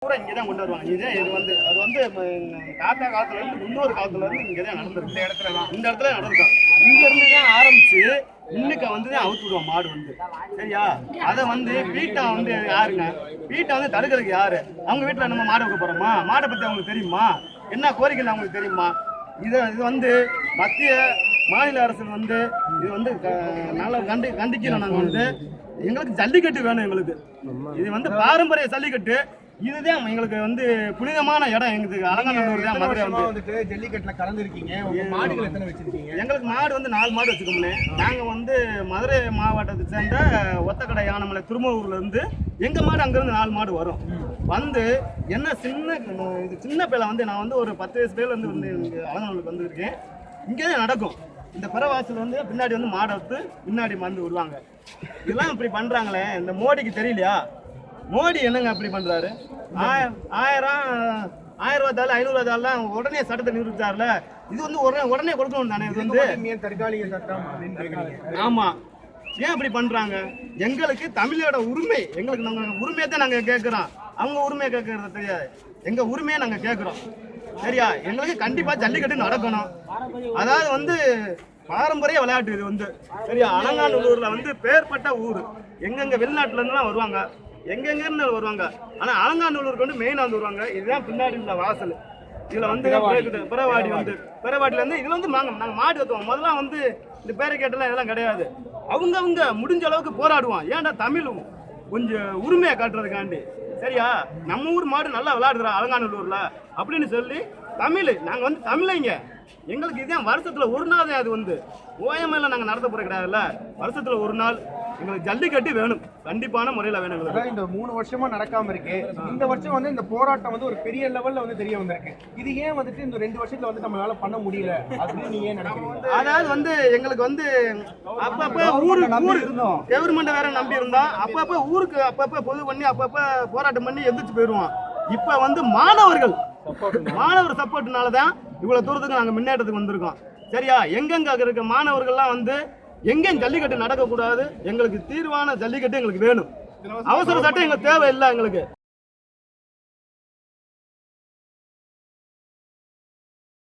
பூரா இங்கே தான் கொண்டு வருவாங்க. இது வந்து அது வந்து தாத்தா காலத்துல இருந்து முன்னோரு காலத்துல இருந்து இங்கே தான் நடந்திருக்கு. இந்த இடத்துல நடந்திருக்கும். இங்க இருந்து தான் ஆரம்பிச்சு இன்னைக்கு வந்து தான் அவுத்து விடுவோம் மாடு வந்து. சரியா? அதை வந்து பீட்டா வந்து யாருங்க? பீட்டா வந்து தடுக்கிறதுக்கு யாரு? அவங்க வீட்டில் நம்ம மாடு வைக்க போறோமா? மாடை பத்தி அவங்களுக்கு தெரியுமா? என்ன கோரிக்கை அவங்களுக்கு தெரியுமா? இது வந்து மத்திய மாநில அரசு வந்து இது வந்து நல்லா கண்டிக்கிறோம். நாங்கள் வந்து எங்களுக்கு ஜல்லிக்கட்டு வேணும். எங்களுக்கு இது வந்து பாரம்பரிய ஜல்லிக்கட்டு. இதுதான் எங்களுக்கு வந்து புனிதமான இடம். எங்களுக்கு அலங்காநல்லூர் தான். மதுரை வந்துட்டு ஜல்லிக்கட்டுல கலந்துருக்கீங்க. மாடுகள் எத்தனை வச்சிருக்கீங்க? எங்களுக்கு மாடு வந்து 4 மாடு வச்சுக்கோம்னே. நாங்கள் வந்து மதுரை மாவட்டத்தை சேர்ந்த ஒத்தக்கடை யானமலை திருமூர்ல இருந்து எங்கள் மாடு அங்கேருந்து 4 மாடு வரும். வந்து என்ன சின்ன பிள்ளை வந்து நான் வந்து ஒரு 10 வயசு பேர்ல வந்து இங்கே அலங்காநல்லூருக்கு வந்துருக்கேன். இங்கே தான் நடக்கும். இந்த பிறவாசல் வந்து பின்னாடி வந்து மாடை வைத்து பின்னாடி வந்து விடுவாங்க. இதெல்லாம் இப்படி பண்ணுறாங்களே, இந்த மோடிக்கு தெரியலையா? மோடி என்னங்க அப்படி பண்றாரு? 1000 ரூபா தாள் 500 தாள்லாம் உடனே சட்டத்தை நிறுத்தாருல. இது வந்து உடனே கொடுக்கணும் தானே. இது வந்து தற்காலிக சட்டம் அப்படின்னு கேக்குறீங்க. ஆமா, ஏன் அப்படி பண்றாங்க? எங்களுக்கு தமிழோட உரிமை, எங்களுக்கு நாங்க உரிமையை தான் நாங்க கேட்கிறோம். அவங்க உரிமையை கேட்கறது தெரியாது. எங்க உரிமையை நாங்க கேட்கிறோம். சரியா? எங்களுக்கு கண்டிப்பா ஜல்லிக்கட்டு நடக்கணும். அதாவது வந்து பாரம்பரிய விளையாட்டு இது வந்து. சரியா? அலங்காநல்லூர்ல வந்து பேர்பட்ட ஊர். எங்கெங்க வெளிநாட்டுல இருந்துலாம் வருவாங்க, எங்கெங்க வருவாங்க. ஆனா அலங்காநல்லூருக்கு வந்து மெயினா வந்து வருவாங்க. இதுதான் பின்னாடி இந்த வாசல். இதுல வந்து பிறவாடி வந்து பிறவாடில இருந்து இதுல வந்து நாங்க மாடு வைத்துவோம். முதல்ல வந்து இந்த பேரிகேட்டெல்லாம் இதெல்லாம் கிடையாது. அவங்க முடிஞ்ச அளவுக்கு போராடுவோம். ஏன்டா தமிழ் கொஞ்சம் உரிமையை காட்டுறதுக்காண்டி. சரியா? நம்ம ஊர் மாடு நல்லா விளையாடுறா அலங்காநல்லூர்ல அப்படின்னு சொல்லி தமிழ் நாங்க வந்து தமிழைங்க. எங்களுக்கு இதுதான் வருஷத்துல ஒரு நாள் தான். அது வந்து ஓயமையில நாங்க நடத்த போற கிடையாதுல்ல. வருஷத்துல ஒரு நாள் எங்களுக்கு ஜல்லிக்கட்டு வேணும். கண்டிப்பான முறையில் வேணும். இந்த 3 வருஷமா நடக்காம இருக்கு. இந்த வருஷம் வந்து இந்த போராட்டம் வந்து ஒரு பெரிய லெவல்ல வந்து தெரிய வந்திருக்கு. இது ஏன் வந்துட்டு இந்த 2 வருஷத்துல வந்து நம்மளால பண்ண முடியல அப்படின்னு நீங்க ஏன் நினைக்கிறீங்க? அதாவது வந்து எங்களுக்கு வந்து அப்பப்ப ஊருக்கு இருந்தோம், கவர்மெண்ட் வேற நம்பி இருந்தோம். அப்பப்ப ஊருக்கு அப்பப்ப பொது பண்ணி அப்பப்ப போராட்டம் பண்ணி எந்திரிச்சு போயிடுவோம். இப்ப வந்து மாணவர் சப்போர்ட்னாலதான் இவ்வளவு தூரத்துக்கு நாங்க முன்னேற்றத்துக்கு வந்திருக்கோம். சரியா? எங்கெங்க இருக்க மாணவர்கள்லாம் வந்து எங்கேயும் ஜல்லிக்கட்டு நடக்கக்கூடாது. எங்களுக்கு தீர்வான ஜல்லிக்கட்டு எங்களுக்கு வேணும். அவசர சட்டம் எங்களுக்கு தேவை இல்லை. எங்களுக்கு